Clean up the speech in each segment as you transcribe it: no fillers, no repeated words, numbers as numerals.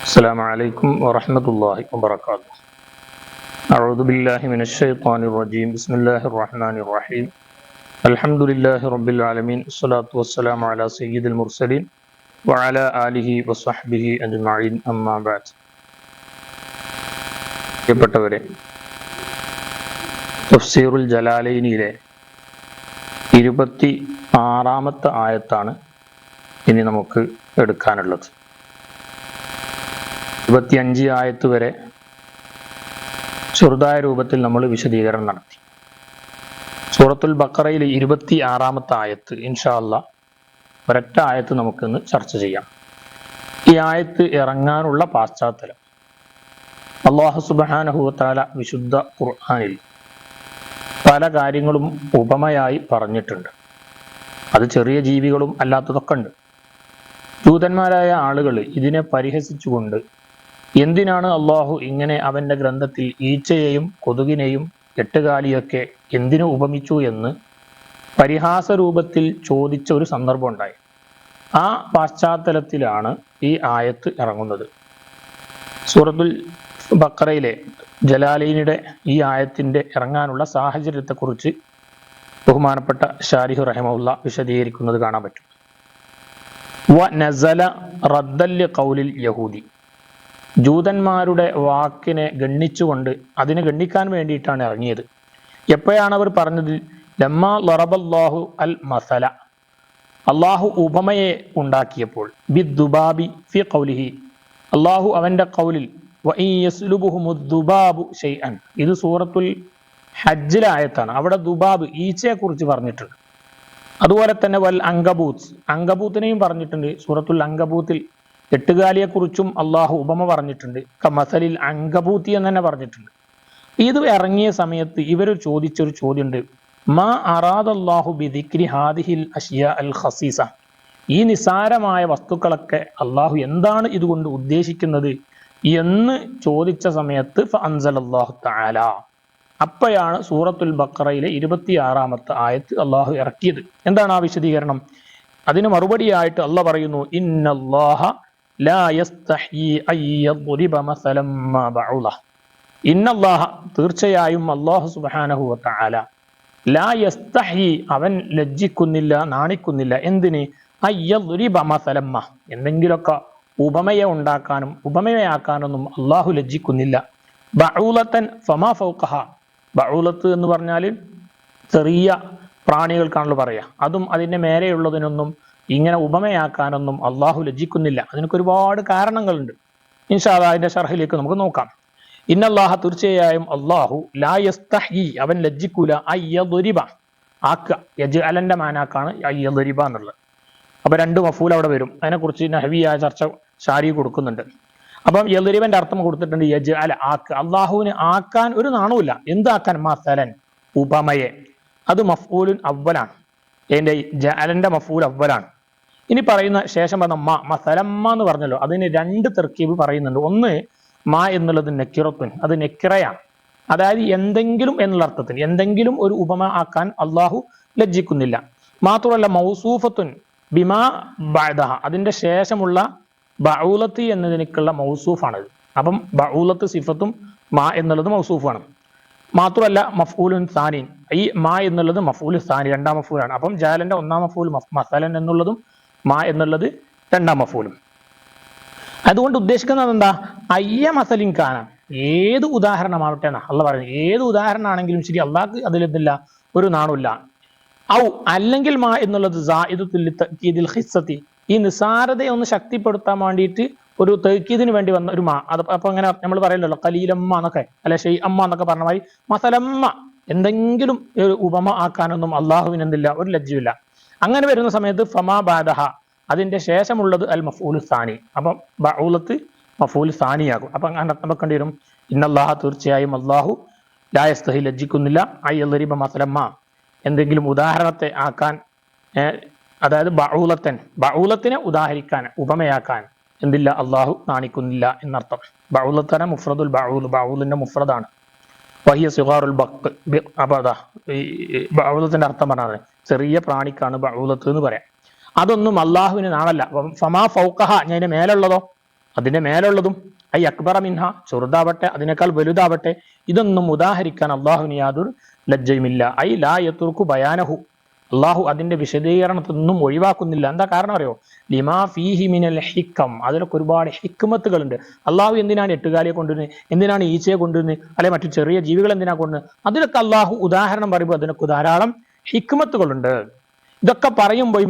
السلام عليكم ورحمة الله وبركاته. أعوذ بالله من الشيطان الرجيم. بسم الله الرحمن الرحيم. الحمد لله رب العالمين. الصلاة والسلام على سيد المرسلين وعلى آله وصحبه أجمعين. أما بعد. പ്രിയപ്പെട്ടവരെ, തഫ്സീറുൽ ജലാലൈനിലെ 26-ാമത്തെ ആയത്താണ് ഇനി നമുക്ക് എടുക്കാനുള്ളത്. 25 ആയത്ത് വരെ ചെറുതായ രൂപത്തിൽ നമ്മൾ വിശദീകരണം നടത്തി. സൂറത്തുൽ ബഖറയിലെ 26-ാമത്തെ ആയത്ത് ഇൻഷാ അല്ലാഹ് ഒരൊറ്റ ആയത്ത് നമുക്കിന്ന് ചർച്ച ചെയ്യാം. ഈ ആയത്ത് ഇറങ്ങാനുള്ള പാശ്ചാത്തലം അല്ലാഹു സുബ്ഹാനഹു വ തആല വിശുദ്ധ ഖുർആനിൽ പല കാര്യങ്ങളും ഉപമയായി പറഞ്ഞിട്ടുണ്ട്. അത് ചെറിയ ജീവികളും അല്ലാത്തതൊക്കെ ഉണ്ട്. ജൂതന്മാരായ ആളുകൾ ഇതിനെ പരിഹസിച്ചുകൊണ്ട് എന്തിനാണ് അള്ളാഹു ഇങ്ങനെ അവന്റെ ഗ്രന്ഥത്തിൽ ഈച്ചയെയും കൊതുകിനെയും എട്ടുകാലിയൊക്കെ എന്തിനു ഉപമിച്ചു എന്ന് പരിഹാസ രൂപത്തിൽ ചോദിച്ച ഒരു സന്ദർഭം ഉണ്ടായി. ആ പശ്ചാത്തലത്തിലാണ് ഈ ആയത്ത് ഇറങ്ങുന്നത്. സൂറത്തുൽ ബഖറയിലെ ജലാലൈനിയുടെ ഈ ആയത്തിന്റെ ഇറങ്ങാനുള്ള സാഹചര്യത്തെക്കുറിച്ച് ബഹുമാനപ്പെട്ട ഷാരിഹു റഹിമഹുല്ല വിശദീകരിക്കുന്നത് കാണാൻ പറ്റും. വ നസല റദ്ദൽ ഖൗലിൽ യഹൂദി, ജൂതന്മാരുടെ വാക്കിനെ ഗണ്ണിച്ചുകൊണ്ട് അതിനെ ഗണ്ണിക്കാൻ വേണ്ടിയിട്ടാണ് ഇറങ്ങിയത്. എപ്പോഴാണ് അവർ പറഞ്ഞത്? ലമ്മാ ലറബല്ലാഹു അൽ മസല, അള്ളാഹു ഉപമയെ ഉണ്ടാക്കിയപ്പോൾ, ബിദ്ദുബാബി ഫി ഖൗലിഹി, അള്ളാഹു അവന്റെ ഖൗലിൽ വഇൻ യസ്ലുബുഹുമുദ്ദുബാബു ശൈഅൻ, ഇത് സൂറത്തുൽ ഹജ്ജിലെ ആയത്താണ്. അവിടെ ദുബാബ് ഈച്ചയെ കുറിച്ച് പറഞ്ഞിട്ടുണ്ട്. അതുപോലെ തന്നെ വൽ അങ്കബൂത്ത്, അങ്കബൂത്തിനെയും പറഞ്ഞിട്ടുണ്ട്. സൂറത്തുൽ അങ്കബൂത്തിൽ എട്ടുകാലിയെക്കുറിച്ചും അള്ളാഹു ഉപമ പറഞ്ഞിട്ടുണ്ട്. കമസലിൽ അങ്കബൂത്തി എന്ന് തന്നെ പറഞ്ഞിട്ടുണ്ട്. ഇത് ഇറങ്ങിയ സമയത്ത് ഇവർ ചോദിച്ചൊരു ചോദ്യമുണ്ട്. മാ അറാദല്ലാഹു ബിദിക്രി ഹാദിഹിൽ അഷ്യാ അൽ ഖസീസ, ഈ നിസാരമായ വസ്തുക്കളൊക്കെ അള്ളാഹു എന്താണ് ഇതുകൊണ്ട് ഉദ്ദേശിക്കുന്നത് എന്ന് ചോദിച്ച സമയത്ത് ഫഅൻസലല്ലാഹു തആല, അപ്പോഴാണ് സൂറത്തുൽ ബഖറയിലെ 26-ാമത്തെ ആയത്ത് അള്ളാഹു ഇറക്കിയത്. എന്താണ് ആ വിശദീകരണം? അതിന് മറുപടിയായിട്ട് അള്ളാഹ് പറയുന്നു, ഇന്നല്ലാഹ ലാ യസ്തഹി അൻ യദ്രിബ മസലൻ മാ ബഉല, ഇന്നല്ലാഹ, തീർച്ചയായും അല്ലാഹു സുബ്ഹാനഹു വ തആല, ലാ യസ്തഹി, അവൻ ലജ്ജിക്കുന്നില്ല, നാണിക്കുന്നില്ല. എന്തിന്? അൻ യദ്രിബ മസലൻ മാ, എന്തെങ്കിലുമൊക്കെ ഉപമയെ ഉണ്ടാക്കാനും ഉപമയാക്കാനൊന്നും അള്ളാഹു ലജ്ജിക്കുന്നില്ല. ബഊലത്തൻ ഫമാ ഫൗഖഹ, ബഊലത്ത് എന്ന് പറഞ്ഞാൽ ചെറിയ പ്രാണികൾക്കാണല്ലോ പറയാ. അതും അതിൻ്റെ മേലെയുള്ളതിനൊന്നും ഇങ്ങനെ ഉപമയാക്കാനൊന്നും അള്ളാഹു ലജ്ജിക്കുന്നില്ല. അതിനൊക്കെ ഒരുപാട് കാരണങ്ങളുണ്ട്. ഇൻഷാ അല്ലാഹ് അതിന്റെ ഷർഹിലേക്ക് നമുക്ക് നോക്കാം. ഇന്നല്ലാഹ, തീർച്ചയായും അള്ളാഹു, ലാ യസ്തഹി, അവൻ ലജ്ജിക്കൂല, അയ്യദ്രിബ, ആക്കുക, യജ്അലന്റെ മാനാക്കാണ് അയ്യദ്രിബ എന്നുള്ളത്. അപ്പൊ രണ്ട് മഫൂൽ അവിടെ വരും. അതിനെക്കുറിച്ച് നഹവിയായ ചർച്ച ഷാരി കൊടുക്കുന്നുണ്ട്. അപ്പം യദ്രിബന്റെ അർത്ഥം കൊടുത്തിട്ടുണ്ട് യജ്അല, ആക്കുക. അള്ളാഹുവിന് ആക്കാൻ ഒരു നാണവുമില്ല. എന്താക്കാൻ? മസലൻ, ഉപമയെ. അത് മഫ്ഊലുൻ അവ്വലാണ്, അതിന്റെ ജഅലന്റെ മഫ്ഊൽ അവ്വലാണ്. ഇനി പറയുന്ന ശേഷം പറഞ്ഞ മാ, മസലമ്മ എന്ന് പറഞ്ഞല്ലോ, അതിന് രണ്ട് തർക്കീബ് പറയുന്നുണ്ട്. ഒന്ന്, മാ എന്നുള്ളത് നെക്കിറത്തുൻ, അത് നെക്കിറയാണ്. അതായത് എന്തെങ്കിലും എന്നുള്ള അർത്ഥത്തിന്, എന്തെങ്കിലും ഒരു ഉപമ ആക്കാൻ അള്ളാഹു ലജ്ജിക്കുന്നില്ല. മാത്രമല്ല മൗസൂഫത്തുൻ ബിമാ ബഅദഹ, അതിന്റെ ശേഷമുള്ള ബഊലത്ത് എന്നതിനേക്കുള്ള മൗസൂഫാണത്. അപ്പം ബഊലത്ത് സിഫത്തും മാ എന്നുള്ളത് മൗസൂഫാണ്. മാത്രമല്ല മഫ്ഊലുൻ സാനിൻ, ഈ മാ എന്നുള്ളത് മഫ്ഊൽ സാനി, രണ്ടാം മഫ്ഊലാണ്. അപ്പം ജാലന്റെ ഒന്നാം മഫ്ഊൽ മസലൻ എന്നുള്ളതും മാ എന്നുള്ളത് രണ്ടാം മഫ്ഊലും. അതുകൊണ്ട് ഉദ്ദേശിക്കുന്നത് എന്താ? അയ്യ മസലിൻ കാന, ഏത് ഉദാഹരണമാവട്ടെ എന്നാ അള്ളാഹ് പറയുന്നത്. ഏത് ഉദാഹരണമാണെങ്കിലും ശരി, അള്ളാഹ്ക്ക് അതിലെന്തില്ല, ഒരു നാണമില്ല. ഔ, അല്ലെങ്കിൽ മാ എന്നുള്ളത് സായിദത്തുൽ തഅക്കീദിൽ ഖിസ്സത്തി, ഈ നിസാരതയെ ഒന്ന് ശക്തിപ്പെടുത്താൻ വേണ്ടിയിട്ട് ഒരു തഅക്കീദിന് വേണ്ടി വന്ന ഒരു മാ. അത് അപ്പൊ അങ്ങനെ നമ്മൾ പറയല്ലോ ഖലീലമ്മ എന്നൊക്കെ, അല്ലെ ഷൈഅമ്മ എന്നൊക്കെ പറഞ്ഞ മാതിരി മസലമ്മ, എന്തെങ്കിലും ഒരു ഉപമ ആക്കാനൊന്നും അള്ളാഹുവിന് എന്തില്ല, ഒരു ലജ്ജയില്ല. അങ്ങനെ വരുന്ന സമയത്ത് ഫമാ ബാദഹ, അതിന്റെ ശേഷമുള്ളത് അൽ മഫ്ഊലു സാനി, അപ്പം ബഊലത്ത് മഫ്ഊൽ സാനിയാകും. അപ്പൊ അങ്ങനെ അർത്ഥം വെക്കേണ്ടി വരും, ഇന്നല്ലാഹ, തീർച്ചയായും അള്ളാഹു, ലാ യസ്തഹി, ലജ്ജിക്കുന്നില്ല, അൻ യദ്രിബ മസലമ്മ, എന്തെങ്കിലും ഉദാഹരണത്തെ ആക്കാൻ, അതായത് ബഊലത്തൻ, ബഊലത്തിനെ ഉദാഹരിക്കാൻ, ഉപമയാക്കാൻ എന്തില്ല, അള്ളാഹു നാണിക്കുന്നില്ല എന്നർത്ഥം. ബഊലത്തന മുഫ്രദുൽ ബഊൽ, ബഊലിന്റെ മുഫ്രദാണ്. വഹിയ സിഗാറുൽ ബഖ്, അപ്പൊ അതാ ഈ ബഊലത്തിന്റെ അർത്ഥം പറഞ്ഞത് ചെറിയ പ്രാണിക്കാണ് ബഊലത്ത് എന്ന് പറയാം. അതൊന്നും അള്ളാഹുവിന് നാണല്ല. ഫമാ ഫൗഖഹ, ഞാൻ മേലുള്ളതോ, അതിന്റെ മേലുള്ളതും ഐ അക്ബറ മിൻഹ, ചെറുതാവട്ടെ അതിനേക്കാൾ വലുതാവട്ടെ, ഇതൊന്നും ഉദാഹരിക്കാൻ അള്ളാഹുവിന് യാതൊരു ലജ്ജയുമില്ല. ഐ ലാ യത്രുക്കു ബയാനഹു, അള്ളാഹു അതിന്റെ വിശദീകരണത്തൊന്നും ഒഴിവാക്കുന്നില്ല. എന്താ കാരണം അറിയോ? ലിമാ ഫീഹി മിനൽ ഹിക്കം, അതിലൊക്കെ ഒരുപാട് ഹിക്മത്തുകളുണ്ട്. അള്ളാഹു എന്തിനാണ് എട്ടുകാലിയെ കൊണ്ടുവരുന്നത്, എന്തിനാണ് ഈച്ചയെ കൊണ്ടുവരുന്നത്, അല്ലെ മറ്റു ചെറിയ ജീവികൾ എന്തിനാ കൊണ്ടുവരുന്നത്, അതിലൊക്കെ അള്ളാഹു ഉദാഹരണം പറയുമ്പോൾ അതിനൊക്കെ ധാരാളം ഹിക്മത്തുകളുണ്ട്. ഇതൊക്കെ പറയുമ്പോൾ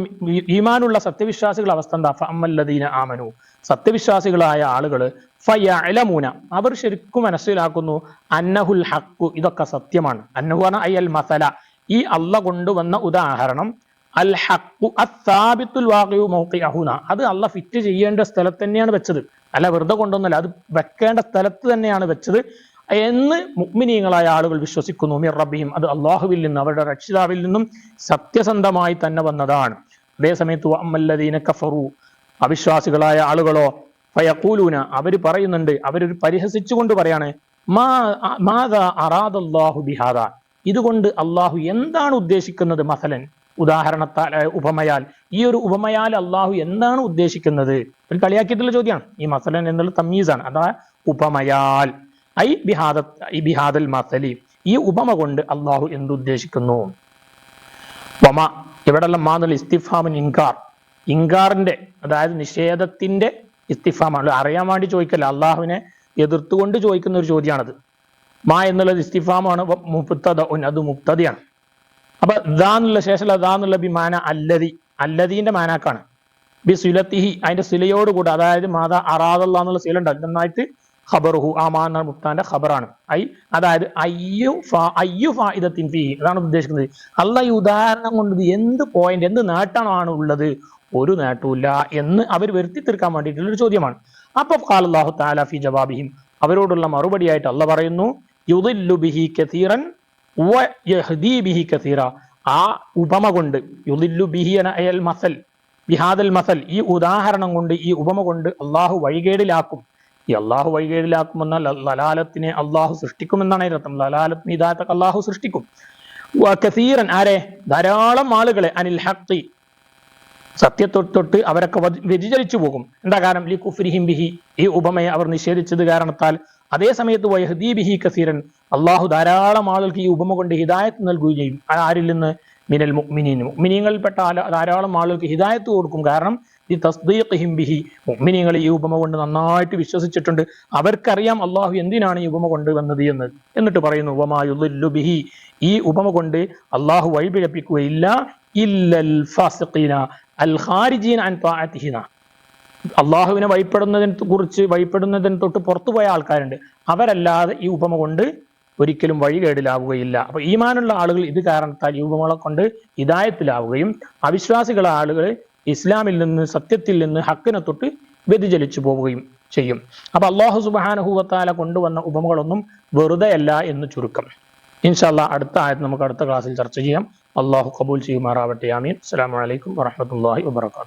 ഈമാനുള്ള സത്യവിശ്വാസികളുടെ അവസ്ഥ എന്താ? ഫഅമ്മല്ലദീന ആമനു, സത്യവിശ്വാസികളായ ആളുകൾ ഫയഅലമൂന, അവർ ശരിക്കും മനസ്സിലാക്കുന്നു, അന്നഹുൽ ഹഖ്, ഇതൊക്കെ സത്യമാണ്. അന്നഹു ആണ് ഐ അൽ മസല, ഈ അല്ല കൊണ്ടുവന്ന ഉദാഹരണം, അൽ ഹഖ് അസ്സാബിത്തുൽ വാഖിഉ മൗഖിഅഹുന, അത് അല്ല ഫിറ്റ് ചെയ്യേണ്ട സ്ഥലത്ത് തന്നെയാണ് വെച്ചത്, അല്ല വെറുതെ കൊണ്ടൊന്നല്ല, അത് വെക്കേണ്ട സ്ഥലത്ത് തന്നെയാണ് വെച്ചത് എന്ന് മുഅ്മിനീങ്ങളായ ആളുകൾ വിശ്വസിക്കുന്നു. മിർ റബ്ബിഹിം, അത് അള്ളാഹുവിൽ നിന്ന്, അവരുടെ രക്ഷിതാവിൽ നിന്നും സത്യസന്ധമായി തന്നെ വന്നതാണ്. അതേസമയത്ത് വഅമ്മല്ലദീന കഫറു, അവിശ്വാസികളായ ആളുകളോ ഫയഖൂലൂന, അവർ പറയുന്നുണ്ട്, അവരൊരു പരിഹസിച്ചുകൊണ്ട് പറയാണ്, മാദാ അറാദല്ലാഹു ബിഹാദാ, ഇതുകൊണ്ട് അള്ളാഹു എന്താണ് ഉദ്ദേശിക്കുന്നത്? മസലൻ, ഉദാഹരണത്താൽ, ഉപമയാൽ, ഈ ഒരു ഉപമയാൽ അള്ളാഹു എന്താണ് ഉദ്ദേശിക്കുന്നത്? ഒരു കളിയാക്കിയിട്ടുള്ള ചോദ്യമാണ്. ഈ മസലൻ എന്നുള്ള തമീസാണ്, അതാ ഉപമയാൽ, ഐ ബിഹാദൽ മസലി, ഈ ഉപമ കൊണ്ട് അള്ളാഹു എന്തുദ്ദേശിക്കുന്നു? വമ, ഇവിടെയുള്ള മാന്നുള്ള ഇസ്തിഫാമിൻ ഇൻകാർ, ഇൻകാറിന്റെ, അതായത് നിഷേധത്തിന്റെ ഇസ്തിഫാമാണ്, അറിയാൻ വേണ്ടി ചോദിക്കല്ല, അള്ളാഹുവിനെ എതിർത്തുകൊണ്ട് ചോദിക്കുന്ന ഒരു ചോദ്യമാണത്. മാ എന്നുള്ളത് ഇസ്തിഫാമാണ്, മുബ്തദ, അത് മുബ്തദയാണ്. അപ്പൊ ദാ എന്നുള്ള ശേഷമുള്ള ദാ എന്നുള്ള ബിമാന അല്ലദി, അല്ലദീന്റെ മാനാക്കാണ്. ബി സുലത്തിഹി, അതിന്റെ സിലയോട് കൂടെ, അതായത് മാതാ അറാദല്ലാ എന്നുള്ള സില ഉണ്ട്, നന്നായിട്ട് ഖബറുഹു, ആ മാ എന്ന മുബ്താന്റെ ഖബറാണ്. അതായത് അയ്യു ഫായിദത്തിൻ ഫീഹി, അതാണ് ഉദ്ദേശിക്കുന്നത്. അള്ളാഹ് ഈ ഉദാഹരണം കൊണ്ട് എന്ത് പോയിന്റ്, എന്ത് നേട്ടമാണ് ഉള്ളത്? ഒരു നേട്ടമില്ല എന്ന് അവർ വരുത്തി തീർക്കാൻ വേണ്ടിയിട്ടുള്ള ഒരു ചോദ്യമാണ്. അപ്പൊ ഖാല അല്ലാഹു തആല ഫി ജവാബിഹിം, അവരോടുള്ള മറുപടിയായിട്ട് അള്ളാഹ് പറയുന്നു, യുദില്ലു ബിഹി കസീറൻ വ യഹ്ദി ബിഹി കസീറ, ആ ഉപമ കൊണ്ട്, യുദില്ലു ബിഹി അൽ മസൽ, ബിഹാദൽ മസൽ, ഈ ഉദാഹരണം കൊണ്ട്, ഈ ഉപമ കൊണ്ട് അള്ളാഹു വഴികേടിലാക്കും. ഈ അള്ളാഹു വഴികേടിലാക്കുമെന്നാൽ ലലാലത്തിനെ അള്ളാഹു സൃഷ്ടിക്കുമെന്നാണ് അർത്ഥം. ലലാലത്തിന് ഹിദായത്തൊക്കെ അള്ളാഹു സൃഷ്ടിക്കും. കസീറൻ, ആരെ? ധാരാളം ആളുകളെ, അനിൽ ഹഖി, സത്യത്തൊട്ട് അവരൊക്കെ വ്യതിചലിച്ചു പോകും. എന്താ കാരണം? ലി കുഫ്രിഹിം ബിഹി, ഈ ഉപമയെ അവർ നിഷേധിച്ചത് കാരണത്താൽ. അതേ സമയത്ത് വയഹ്ദി ബിഹി കസീറൻ, അള്ളാഹു ധാരാളം ആളുകൾക്ക് ഈ ഉപമ കൊണ്ട് ഹിദായത്ത് നൽകുകയും ചെയ്യും. ആരിൽ നിന്ന്? മിനൽ മുഅ്മിനീൻ, മുഅ്മിനീങ്ങളിൽപ്പെട്ട ധാരാളം ആളുകൾക്ക് ഹിദായത്ത് കൊടുക്കും. കാരണം ഈ തസ്ദീഖിഹിം ബിഹി, മുഅ്മിനീങ്ങൾ ഈ ഉപമ കൊണ്ട് നന്നായിട്ട് വിശ്വസിച്ചിട്ടുണ്ട്, അവർക്കറിയാം അള്ളാഹു എന്തിനാണ് ഈ ഉപമ കൊണ്ടുവന്നത് എന്ന്. എന്നിട്ട് പറയുന്നു, വമാ യുദില്ലു ബിഹി, ഈ ഉപമ കൊണ്ട് അള്ളാഹു വഴിപിഴപ്പിക്കുകയില്ല, ഇല്ലൽ ഫാസിഖീന അൽ ഖാരിജീന അൻ തഅതിഹിന, അള്ളാഹുവിനെ വഴിപ്പെടുന്നതിന് തൊട്ട് പുറത്തുപോയ ആൾക്കാരുണ്ട്, അവരല്ലാതെ ഈ ഉപമ കൊണ്ട് ഒരിക്കലും വഴികേടിലാവുകയില്ല. അപ്പൊ ഈമാനുള്ള ആളുകൾ ഇത് കാരണത്താൽ ഈ ഉപമകളെ കൊണ്ട് ഹിദായത്തിലാവുകയും, അവിശ്വാസികളെ ആളുകൾ ഇസ്ലാമിൽ നിന്ന്, സത്യത്തിൽ നിന്ന്, ഹക്കിനെ തൊട്ട് വ്യതിചലിച്ചു പോവുകയും ചെയ്യും. അപ്പൊ അള്ളാഹു സുബ്ഹാനഹു വ തആല കൊണ്ടുവന്ന ഉപമകളൊന്നും വെറുതെയല്ല എന്ന് ചുരുക്കം. ഇൻഷാ അല്ലാഹ് അടുത്ത ആയത്ത് നമുക്ക് അടുത്ത ക്ലാസ്സിൽ ചർച്ച ചെയ്യാം. അള്ളാഹു ഖബൂൽ ചെയ്യുമാറാവട്ടെ. ആമീൻ. അസ്സലാമു അലൈക്കും വറഹ്മത്തുള്ളാഹി വബറകാതുഹു.